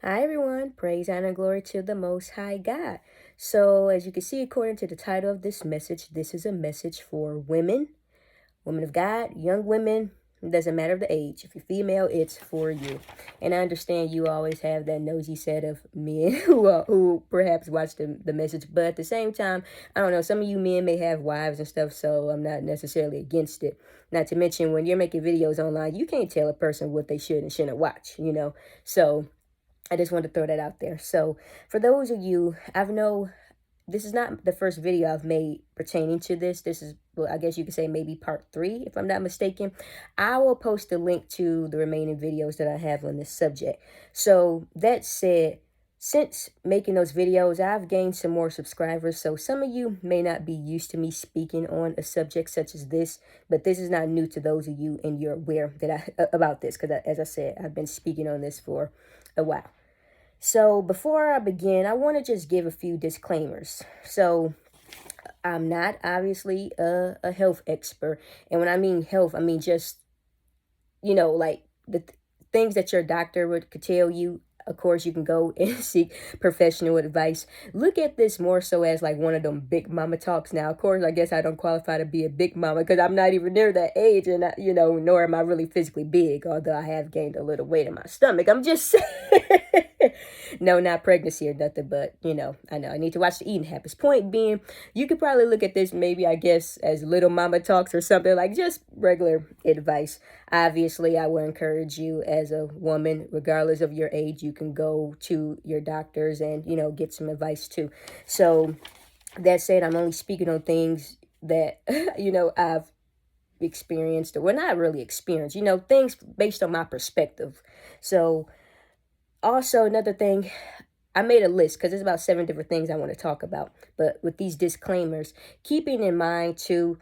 Hi everyone, praise honor glory to the Most High God. So, as you can see, according to the title of this message, this is a message for women, women of God, young women. It doesn't matter the age. If you're female, it's for you. And I understand you always have that nosy set of men who perhaps watch the message, but at the same time, I don't know. Some of you men may have wives and stuff, so I'm not necessarily against it. Not to mention, when you're making videos online, you can't tell a person what they should and shouldn't watch. So I just wanted to throw that out there. So for those of you, this is not the first video I've made pertaining to this. This is, well, I guess you could say maybe part 3, if I'm not mistaken. I will post a link to the remaining videos that I have on this subject. So that said, since making those videos, I've gained some more subscribers. So some of you may not be used to me speaking on a subject such as this, but this is not new to those of you, and you're aware that about this, because as I said, I've been speaking on this for a while. So before I begin, I want to just give a few disclaimers. So I'm not obviously a health expert. And when I mean health, I mean just, like things that your doctor could tell you. Of course, you can go and seek professional advice. Look at this more so as like one of them big mama talks. Now, of course, I guess I don't qualify to be a big mama because I'm not even near that age, and nor am I really physically big. Although I have gained a little weight in my stomach. I'm just saying. No, not pregnancy or nothing, but I know I need to watch the eating habits. Point being, you could probably look at this maybe, I guess, as little mama talks or something, like just regular advice. Obviously, I will encourage you as a woman, regardless of your age, you can go to your doctors and, get some advice too. So that said, I'm only speaking on things that, I've experienced, or well, not really experienced, things based on my perspective. So also another thing, I made a list because there's about 7 different things I want to talk about. But with these disclaimers, keeping in mind too,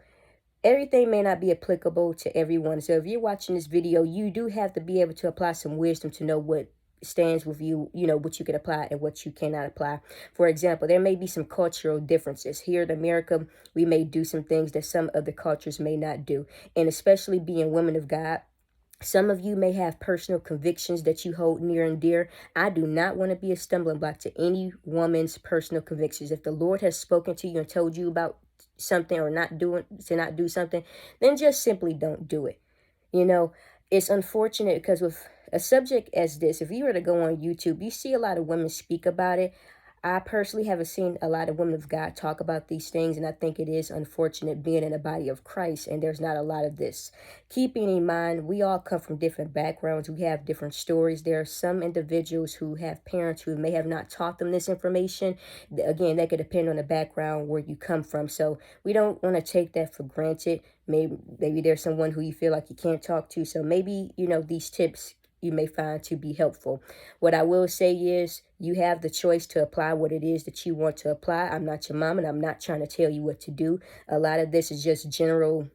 everything may not be applicable to everyone. So if you're watching this video, you do have to be able to apply some wisdom to know what stands with you, what you can apply and what you cannot apply. For example, there may be some cultural differences. Here in America, we may do some things that some other cultures may not do. And especially being women of God, some of you may have personal convictions that you hold near and dear. I do not want to be a stumbling block to any woman's personal convictions. If the Lord has spoken to you and told you about something or not do something, then just simply don't do it. It's unfortunate because with a subject as this, if you were to go on YouTube, you see a lot of women speak about it. I personally haven't seen a lot of women of God talk about these things, and I think it is unfortunate being in the body of Christ, and there's not a lot of this. Keeping in mind, we all come from different backgrounds. We have different stories. There are some individuals who have parents who may have not taught them this information. Again, that could depend on the background where you come from. So we don't want to take that for granted. Maybe there's someone who you feel like you can't talk to. So maybe, these tips you may find to be helpful. What I will say is you have the choice to apply what it is that you want to apply. I'm not your mom, and I'm not trying to tell you what to do. A lot of this is just general,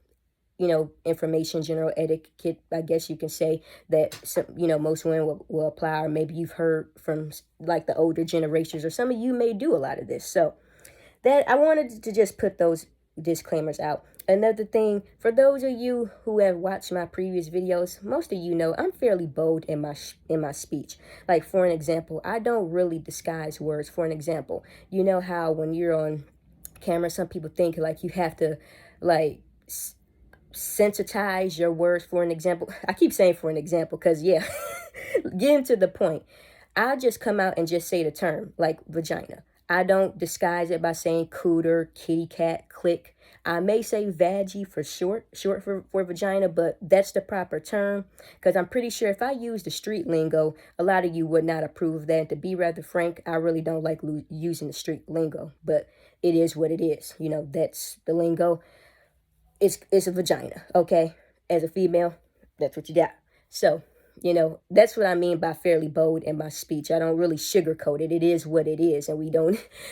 information, general etiquette, I guess you can say, that most women will apply, or maybe you've heard from like the older generations, or some of you may do a lot of this. So that I wanted to just put those disclaimers out. Another thing, for those of you who have watched my previous videos, most of you know I'm fairly bold in my speech. Like, for an example, I don't really disguise words. For an example, you know how when you're on camera, some people think like you have to like sensitize your words. For an example, I keep saying for an example because yeah, getting to the point, I'll just come out and just say the term, like vagina. I don't disguise it by saying cooter, kitty cat, click. I may say vaggie for short for vagina, but that's the proper term, because I'm pretty sure if I use the street lingo, a lot of you would not approve of that. And to be rather frank, I really don't like using the street lingo, but it is what it is. That's the lingo. It's a vagina, okay? As a female, that's what you got. So, that's what I mean by fairly bold in my speech. I don't really sugarcoat it. It is what it is, and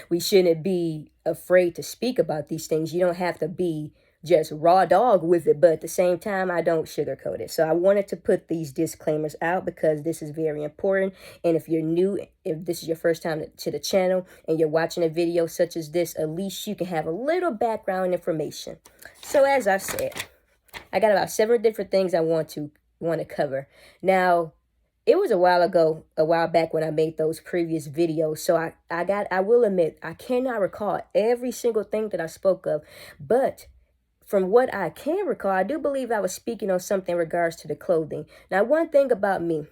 we shouldn't be afraid to speak about these things. You don't have to be just raw dog with it, but at the same time, I don't sugarcoat it. So I wanted to put these disclaimers out because this is very important. And if you're new, if this is your first time to the channel and you're watching a video such as this, at least you can have a little background information. So as I said, I got about 7 different things I want to cover. Now, it was a while back when I made those previous videos. So I will admit, I cannot recall every single thing that I spoke of, but from what I can recall, I do believe I was speaking on something in regards to the clothing. Now, one thing about me,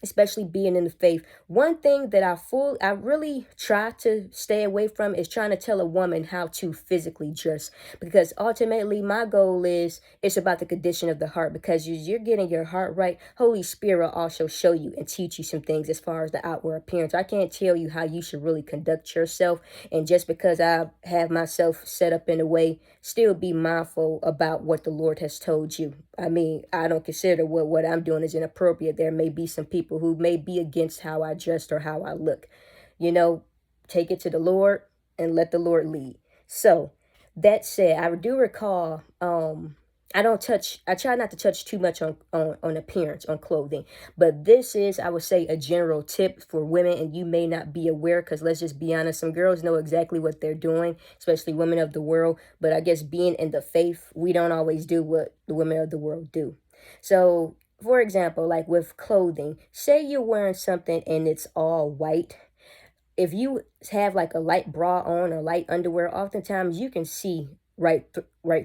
especially being in the faith, one thing that I really try to stay away from is trying to tell a woman how to physically dress, because ultimately my goal is it's about the condition of the heart, because you're getting your heart right. Holy Spirit will also show you and teach you some things as far as the outward appearance. I can't tell you how you should really conduct yourself, and just because I have myself set up in a way, still be mindful about what the Lord has told you. I mean, I don't consider what I'm doing is inappropriate. There may be some people who may be against how I dressed or how I look. You know, take it to the Lord and let the Lord lead. So, that said, I do recall, I try not to touch too much on appearance, on clothing. But this is, I would say, a general tip for women, and you may not be aware, because let's just be honest, some girls know exactly what they're doing, especially women of the world. But I guess being in the faith, we don't always do what the women of the world do. So, for example, like with clothing, say you're wearing something and it's all white. If you have like a light bra on or light underwear, oftentimes you can see right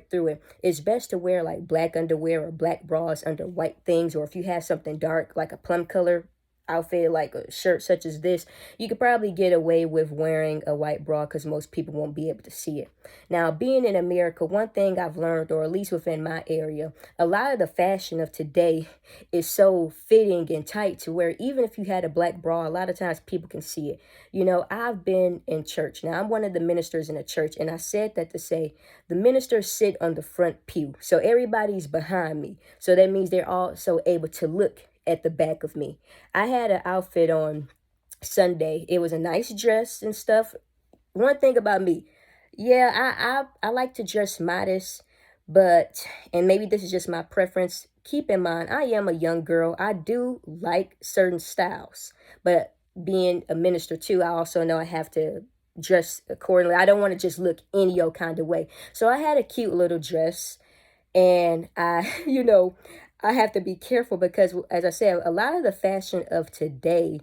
through it. It's best to wear like black underwear or black bras under white things, or if you have something dark like a plum color outfit, like a shirt such as this, you could probably get away with wearing a white bra because most people won't be able to see it. Now, being in America, one thing I've learned, or at least within my area, a lot of the fashion of today is so fitting and tight to where even if you had a black bra, a lot of times people can see it. You know, I've been in church. Now, I'm one of the ministers in a church, and I said that to say the ministers sit on the front pew. So everybody's behind me. So that means they're also able to look at the back of me. I had an outfit on Sunday. It was a nice dress and stuff. One thing about me, yeah, I like to dress modest, but, and maybe this is just my preference. Keep in mind, I am a young girl. I do like certain styles, but being a minister too, I also know I have to dress accordingly. I don't want to just look any old kind of way. So I had a cute little dress, and I, I have to be careful because, as I said, a lot of the fashion of today,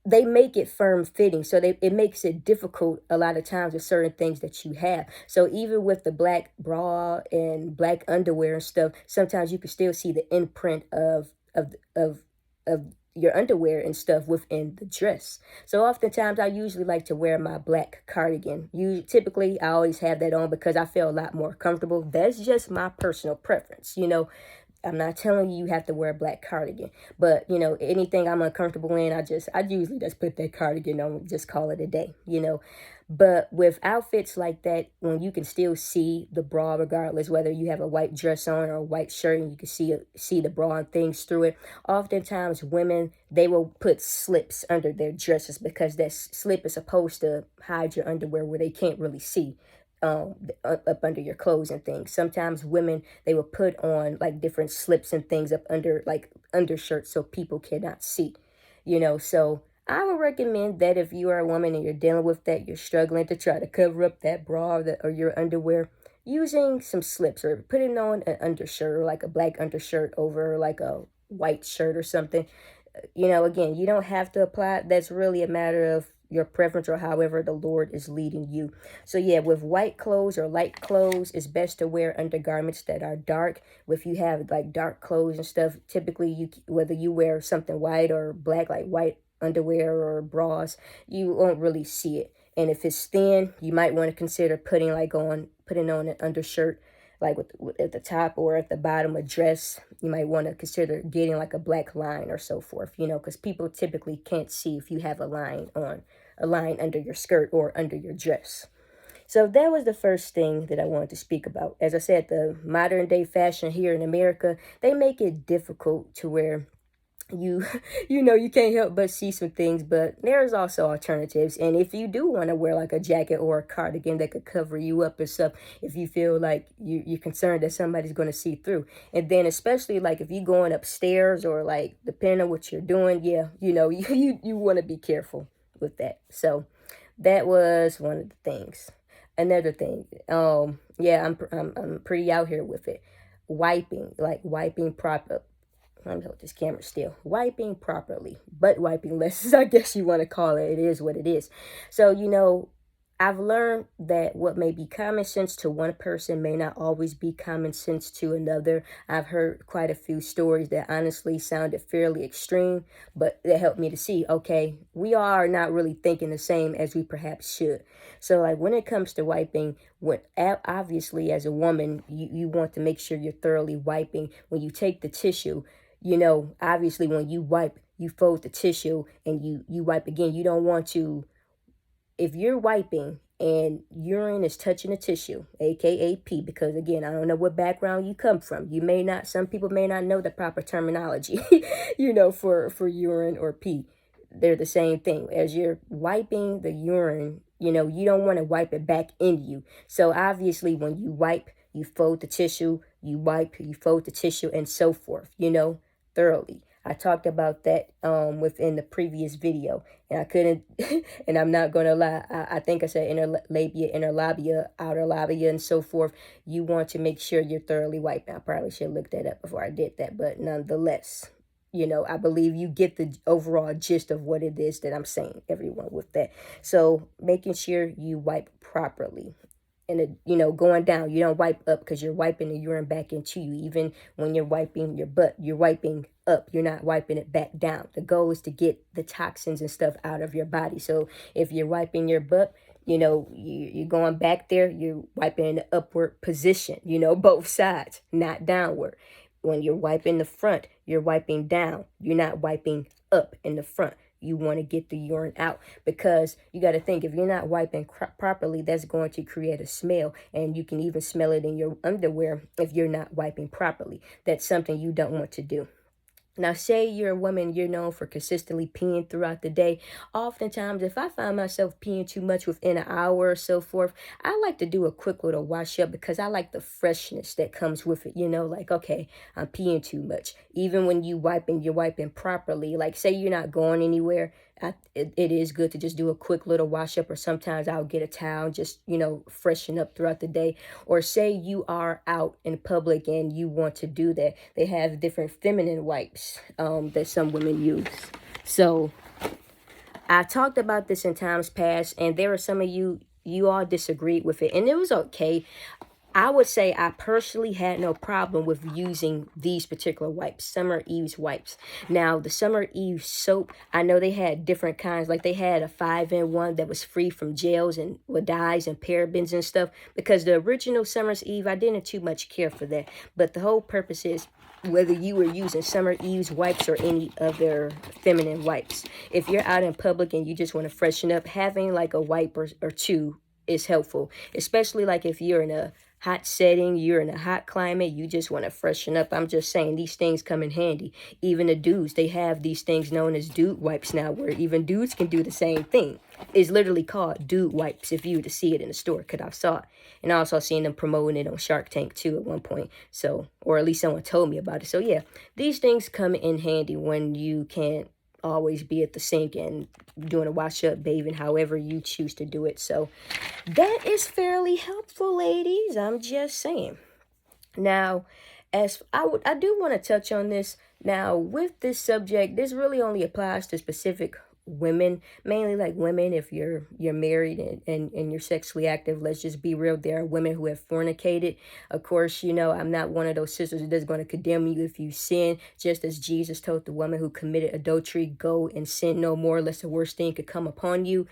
they make it firm fitting, so it makes it difficult a lot of times with certain things that you have. So even with the black bra and black underwear and stuff, sometimes you can still see the imprint of your underwear and stuff within the dress. So oftentimes I usually like to wear my black cardigan. Typically I always have that on because I feel a lot more comfortable. That's just my personal preference. I'm not telling you have to wear a black cardigan, but anything I'm uncomfortable in, I usually just put that cardigan on, just call it a day. But with outfits like that, when you can still see the bra, regardless whether you have a white dress on or a white shirt, and you can see the bra and things through it. Oftentimes, women, they will put slips under their dresses because that slip is supposed to hide your underwear where they can't really see up under your clothes and things. Sometimes women, they will put on like different slips and things up under like undershirts so people cannot see. So I would recommend that if you are a woman and you're dealing with that, you're struggling to try to cover up that bra or your underwear, using some slips or putting on an undershirt, or like a black undershirt over like a white shirt or something. Again, you don't have to apply. That's really a matter of your preference or however the Lord is leading you. So yeah, with white clothes or light clothes, it's best to wear undergarments that are dark. If you have like dark clothes and stuff, typically whether you wear something white or black, like white underwear or bras, you won't really see it. And if it's thin, you might want to consider putting on an undershirt, like at the top or at the bottom of dress. You might want to consider getting like a black line or so forth, because people typically can't see if you have a line under your skirt or under your dress. So that was the first thing that I wanted to speak about. As I said, the modern day fashion here in America, they make it difficult to where you you can't help but see some things, but there's also alternatives. And if you do want to wear like a jacket or a cardigan that could cover you up and stuff, if you feel like you're concerned that somebody's going to see through, and then especially like if you're going upstairs or like depending on what you're doing, yeah, you want to be careful with that. So that was one of the things. Another thing, yeah, I'm pretty out here with it. Wiping proper. let me hold this camera still. Wiping properly, butt wiping lessons, I guess you want to call it. It is what it is. So, I've learned that what may be common sense to one person may not always be common sense to another. I've heard quite a few stories that honestly sounded fairly extreme, but that helped me to see, okay, we are not really thinking the same as we perhaps should. So, like, when it comes to wiping, obviously as a woman, you want to make sure you're thoroughly wiping. When you take the tissue, obviously when you wipe, you fold the tissue and you wipe again. You don't want to, if you're wiping and urine is touching the tissue, aka pee, because again, I don't know what background you come from. Some people may not know the proper terminology, for urine or pee. They're the same thing. As you're wiping the urine, you don't want to wipe it back into you. So obviously when you wipe, you fold the tissue, you wipe, you fold the tissue, and so forth, thoroughly. I talked about that within the previous video, and I couldn't, and I'm not going to lie, I think I said inner labia, inner labia, outer labia, and so forth. You want to make sure you're thoroughly wiped. I probably should look that up before I did that, but nonetheless, I believe you get the overall gist of what it is that I'm saying, everyone, with that. So making sure you wipe properly. And, going down, you don't wipe up because you're wiping the urine back into you. Even when you're wiping your butt, you're wiping up. You're not wiping it back down. The goal is to get the toxins and stuff out of your body. So if you're wiping your butt, you're going back there, you're wiping in the upward position, both sides, not downward. When you're wiping the front, you're wiping down. You're not wiping up in the front. You want to get the urine out, because you got to think, if you're not wiping properly, that's going to create a smell, and you can even smell it in your underwear if you're not wiping properly. That's something you don't want to do. Now, say you're a woman, you're known for consistently peeing throughout the day. Oftentimes, if I find myself peeing too much within an hour or so forth, I like to do a quick little wash up, because I like the freshness that comes with it. Like, okay, I'm peeing too much. Even when you're wiping properly. Like, say you're not going anywhere, it is good to just do a quick little wash up, or sometimes I'll get a towel, just, freshen up throughout the day. Or say you are out in public and you want to do that. They have different feminine wipes that some women use. So I talked about this in times past, and there are some of you all disagreed with it, and it was okay. I would say I personally had no problem with using these particular wipes, Summer Eve's wipes. Now, the Summer Eve soap, I know they had different kinds. Like, they had a 5-in-1 that was free from gels and with dyes and parabens and stuff. Because the original Summer's Eve, I didn't too much care for that. But the whole purpose is, whether you were using Summer Eve's wipes or any of their feminine wipes, if you're out in public and you just want to freshen up, having like a wipe or two is helpful. Especially like if you're in a hot setting, you're in a hot climate, you just want to freshen up. I'm just saying, these things come in handy. Even the dudes, they have these things known as dude wipes now, where even dudes can do the same thing. It's literally called dude wipes if you were to see it in the store, because I saw it. And I also seen them promoting it on Shark Tank too at one point. So, or at least someone told me about it. So yeah, these things come in handy when you can't always be at the sink and doing a wash up, bathing, however you choose to do it. So that is fairly helpful, ladies. I'm just saying. Now, as I do want to touch on this. Now, with this subject, this really only applies to specific women, mainly like women. If you're married and you're sexually active, let's just be real, there are women who have fornicated. Of course, I'm not one of those sisters that's going to condemn you if you sin, just as Jesus told the woman who committed adultery, go and sin no more, lest the worst thing could come upon you.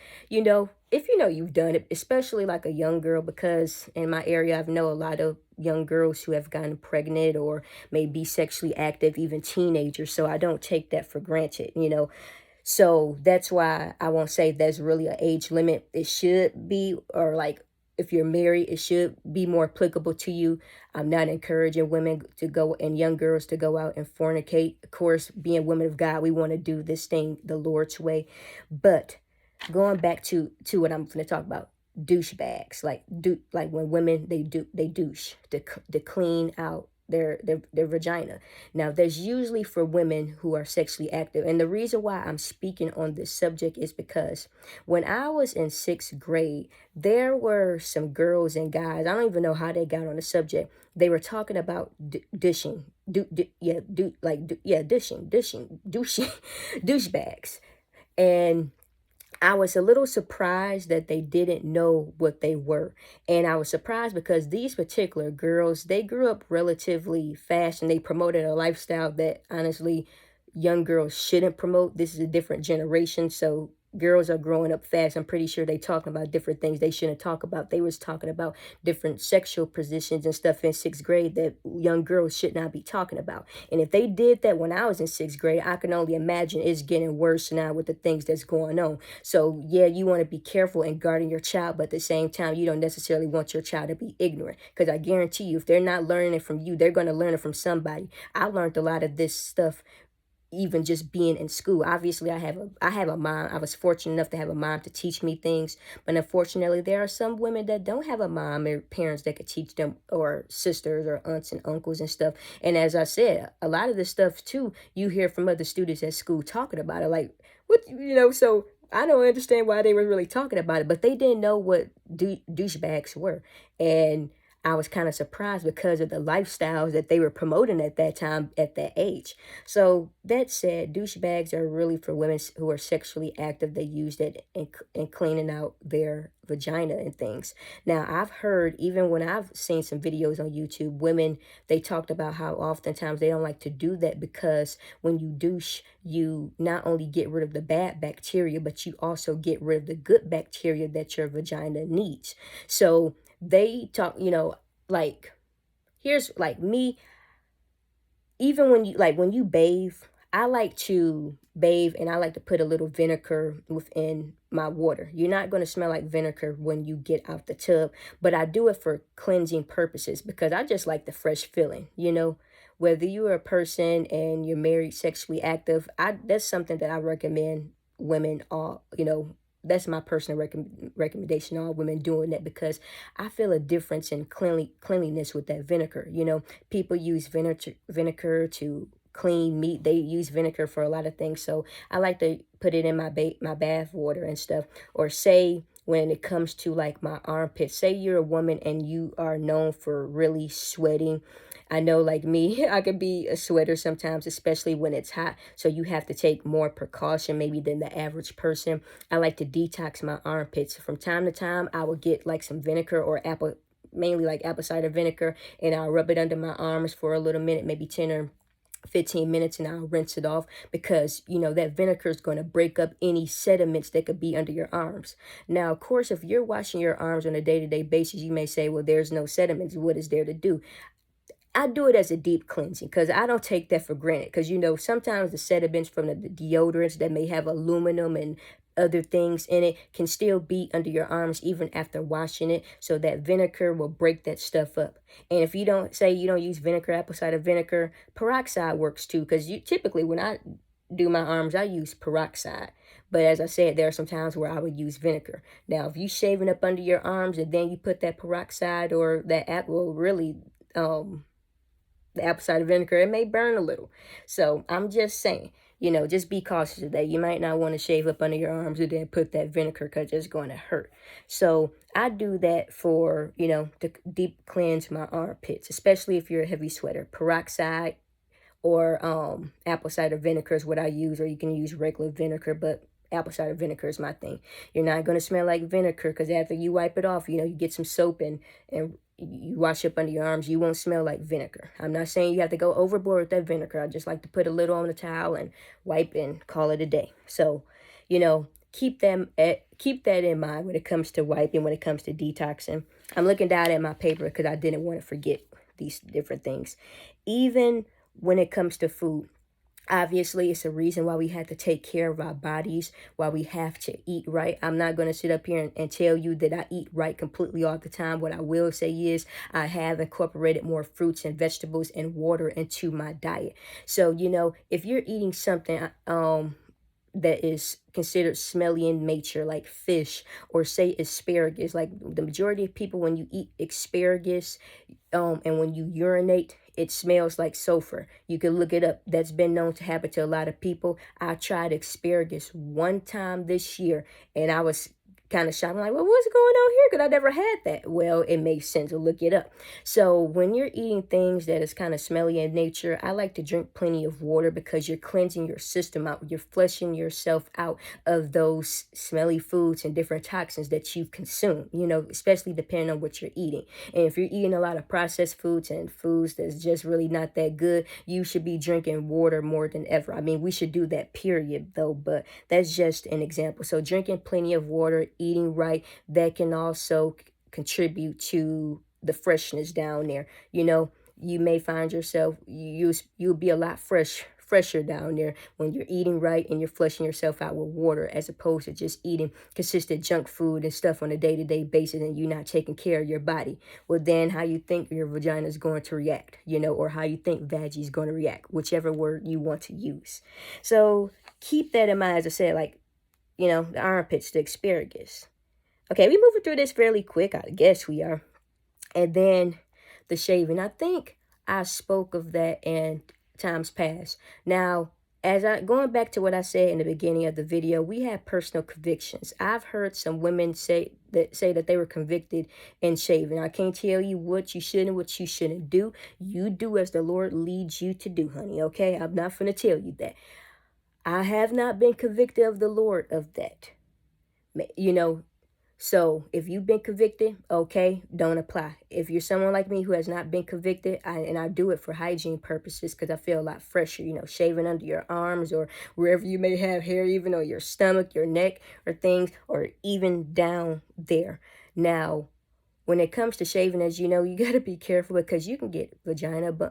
If you've done it, especially like a young girl, because in my area I've know a lot of young girls who have gotten pregnant or may be sexually active, even teenagers, so I don't take that for granted. So that's why I won't say there's really an age limit. It should be, or like if you're married, it should be more applicable to you. I'm not encouraging women to go and young girls to go out and fornicate. Of course, being women of God, we want to do this thing the Lord's way. But going back to what I'm going to talk about, douchebags, like when women they douche to clean out their vagina. Now, there's usually for women who are sexually active. And the reason why I'm speaking on this subject is because when I was in sixth grade, there were some girls and guys, I don't even know how they got on the subject. They were talking about dishing, dishing, douching, douchebags. And I was a little surprised that they didn't know what they were. And I was surprised because these particular girls, they grew up relatively fast and they promoted a lifestyle that honestly young girls shouldn't promote. This is a different generation, so girls are growing up fast. I'm pretty sure they talking about different things they shouldn't talk about. They was talking about different sexual positions and stuff in sixth grade that young girls should not be talking about. And if they did that when I was in sixth grade, I can only imagine it's getting worse now with the things that's going on. So yeah, you want to be careful in guarding your child, but at the same time, you don't necessarily want your child to be ignorant. Because I guarantee you, if they're not learning it from you, they're going to learn it from somebody. I learned a lot of this stuff even just being in school. Obviously, I have a mom. I was fortunate enough to have a mom to teach me things, but unfortunately there are some women that don't have a mom or parents that could teach them, or sisters or aunts and uncles and stuff. And as I said, a lot of this stuff too, you hear from other students at school talking about it, like, what, so I don't understand why they were really talking about it, but they didn't know what douchebags were. And I was kind of surprised because of the lifestyles that they were promoting at that time, at that age. So that said, douchebags are really for women who are sexually active. They use that in cleaning out their vagina and things. Now, I've heard, even when I've seen some videos on YouTube, women, they talked about how oftentimes they don't like to do that because when you douche, you not only get rid of the bad bacteria, but you also get rid of the good bacteria that your vagina needs. So they talk, like, here's like me, even when you bathe, I like to bathe and I like to put a little vinegar within my water. You're not going to smell like vinegar when you get out the tub, but I do it for cleansing purposes because I just like the fresh feeling. Whether you're a person and you're married, sexually active, that's something that I recommend women all, that's my personal recommendation, all women doing that, because I feel a difference in cleanliness with that vinegar. People use vinegar to clean meat. They use vinegar for a lot of things. So I like to put it in my bath water and stuff. Or say when it comes to like my armpits, say you're a woman and you are known for really sweating. I know, like me, I could be a sweater sometimes, especially when it's hot. So you have to take more precaution maybe than the average person. I like to detox my armpits. From time to time, I will get like some vinegar or mainly like apple cider vinegar, and I'll rub it under my arms for a little minute, maybe 10 or 15 minutes, and I'll rinse it off because that vinegar is going to break up any sediments that could be under your arms. Now, of course, if you're washing your arms on a day-to-day basis, you may say, well, there's no sediments. What is there to do? I do it as a deep cleansing because I don't take that for granted, because sometimes the sediments from the deodorants that may have aluminum and other things in it can still be under your arms even after washing it, so that vinegar will break that stuff up. And if you don't use vinegar, apple cider vinegar, peroxide works too, because typically when I do my arms, I use peroxide. But as I said, there are some times where I would use vinegar. Now, if you shaving up under your arms and then you put that peroxide or that apple, really, the apple cider vinegar, it may burn a little. So I'm just saying, just be cautious of that. You might not want to shave up under your arms and then put that vinegar because it's going to hurt. So I do that for, to deep cleanse my armpits, especially if you're a heavy sweater. Peroxide or apple cider vinegar is what I use, or you can use regular vinegar, but apple cider vinegar is my thing. You're not going to smell like vinegar because after you wipe it off, you get some soap and you wash up under your arms, you won't smell like vinegar. I'm not saying you have to go overboard with that vinegar. I just like to put a little on the towel and wipe and call it a day. So, keep that in mind when it comes to wiping, when it comes to detoxing. I'm looking down at my paper because I didn't want to forget these different things. Even when it comes to food, obviously, it's a reason why we have to take care of our bodies, why we have to eat right. I'm not going to sit up here and tell you that I eat right completely all the time. What I will say is I have incorporated more fruits and vegetables and water into my diet. So, if you're eating something that is considered smelly in nature, like fish, or say asparagus. Like the majority of people, when you eat asparagus, and when you urinate, it smells like sulfur. You can look it up. That's been known to happen to a lot of people. I tried asparagus one time this year, and I was kind of shocked. I'm like, well, what's going on here? Because I never had that. Well, it makes sense to look it up. So when you're eating things that is kind of smelly in nature, I like to drink plenty of water because you're cleansing your system out. You're flushing yourself out of those smelly foods and different toxins that you've consumed, especially depending on what you're eating. And if you're eating a lot of processed foods and foods that's just really not that good, you should be drinking water more than ever. I mean, we should do that period though, but that's just an example. So drinking plenty of water, eating right, that can also contribute to the freshness down there. You may find yourself, you'll be a lot fresher down there when you're eating right and you're flushing yourself out with water, as opposed to just eating consistent junk food and stuff on a day-to-day basis, and you're not taking care of your body. Well, then how you think your vagina is going to react, or how you think vaggie is going to react, whichever word you want to use. So keep that in mind. As I said, like, the armpits, the asparagus. Okay, we moving through this fairly quick. I guess we are. And then the shaving. I think I spoke of that in times past. Now, going back to what I said in the beginning of the video, we have personal convictions. I've heard some women say that they were convicted in shaving. I can't tell you what you should and what you shouldn't do. You do as the Lord leads you to do, honey. Okay, I'm not gonna tell you that. I have not been convicted of the Lord of that. So if you've been convicted, okay, don't apply. If you're someone like me who has not been convicted, and I do it for hygiene purposes because I feel a lot fresher, shaving under your arms or wherever you may have hair, even on your stomach, your neck, or things, or even down there. Now, when it comes to shaving, as you know, you got to be careful because you can get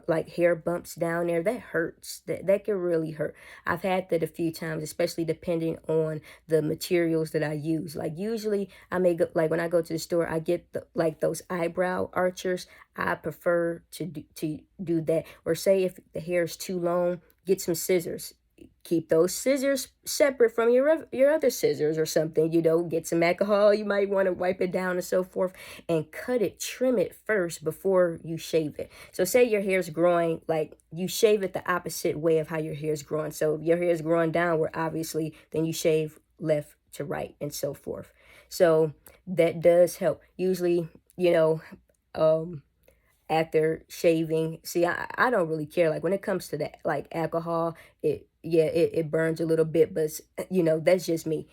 like hair bumps down there. That hurts. That can really hurt. I've had that a few times, especially depending on the materials that I use. Like usually I may go, like when I go to the store, I get like those eyebrow archers. I prefer to do that. Or say if the hair is too long, get some scissors. Keep those scissors separate from your other scissors or something, get some alcohol. You might want to wipe it down and so forth, and cut it, trim it first before you shave it. So say your hair's growing, like you shave it the opposite way of how your hair's growing. So if your hair is growing downward, obviously, then you shave left to right and so forth. So that does help. Usually, after shaving, see, I don't really care. Like when it comes to that, like alcohol, it burns a little bit, but that's just me.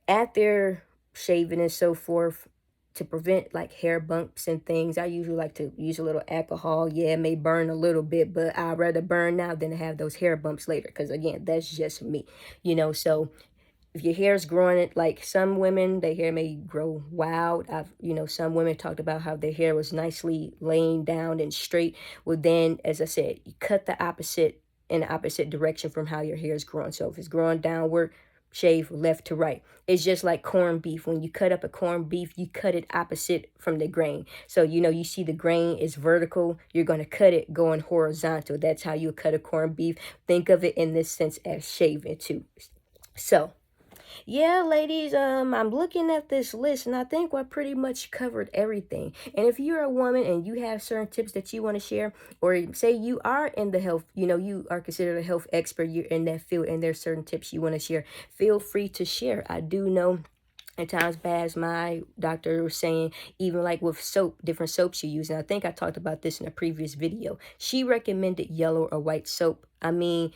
After shaving and so forth, to prevent like hair bumps and things, I usually like to use a little alcohol. Yeah, it may burn a little bit, but I'd rather burn now than to have those hair bumps later, because again, that's just me. So if your hair's growing, like some women, their hair may grow wild. Some women talked about how their hair was nicely laying down and straight. Well, then, as I said, you cut in the opposite direction from how your hair is growing. So if it's growing downward, shave left to right. It's just like corned beef. When you cut up a corned beef, you cut it opposite from the grain. So, you see the grain is vertical. You're going to cut it going horizontal. That's how you cut a corned beef. Think of it in this sense as shaving too. So, yeah, ladies, I'm looking at this list and I think I pretty much covered everything. And if you're a woman and you have certain tips that you want to share, or say you are in the health, you are considered a health expert, you're in that field, and there's certain tips you want to share, feel free to share. I do know at times past, my doctor was saying, even like with soap, different soaps you use. And I think I talked about this in a previous video. She recommended yellow or white soap. I mean,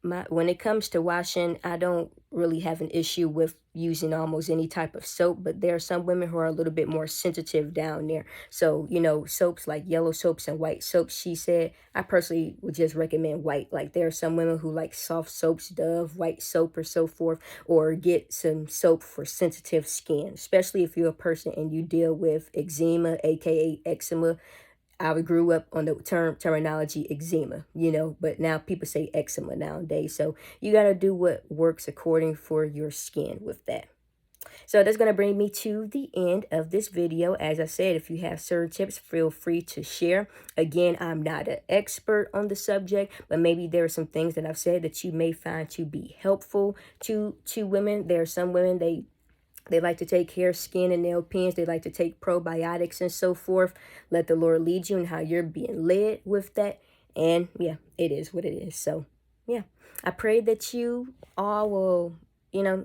when it comes to washing, I don't really have an issue with using almost any type of soap, but there are some women who are a little bit more sensitive down there. So, soaps like yellow soaps and white soaps, she said, I personally would just recommend white. Like there are some women who like soft soaps, Dove, white soap or so forth, or get some soap for sensitive skin, especially if you're a person and you deal with eczema, aka eczema. I grew up on the terminology eczema, but now people say eczema nowadays. So you got to do what works according for your skin with that. So that's going to bring me to the end of this video. As I said, if you have certain tips, feel free to share. Again, I'm not an expert on the subject, but maybe there are some things that I've said that you may find to be helpful to women. There are some women, they like to take hair, skin, and nail pens. They like to take probiotics and so forth. Let the Lord lead you in how you're being led with that. And yeah, it is what it is. So yeah, I pray that you all will,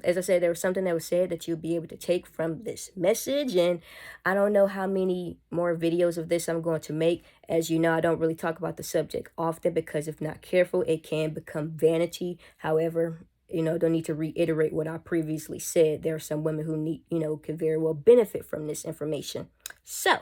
as I said, there was something that was said that you'll be able to take from this message. And I don't know how many more videos of this I'm going to make. As you know, I don't really talk about the subject often because if not careful, it can become vanity. However, don't need to reiterate what I previously said. There are some women who need, could very well benefit from this information. So,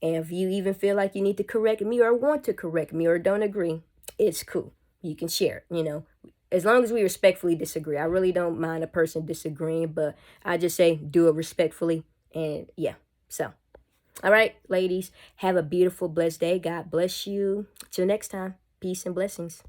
and if you even feel like you need to correct me or want to correct me or don't agree, it's cool. You can share it, as long as we respectfully disagree. I really don't mind a person disagreeing, but I just say do it respectfully. And yeah, so. All right, ladies, have a beautiful, blessed day. God bless you. Till next time, peace and blessings.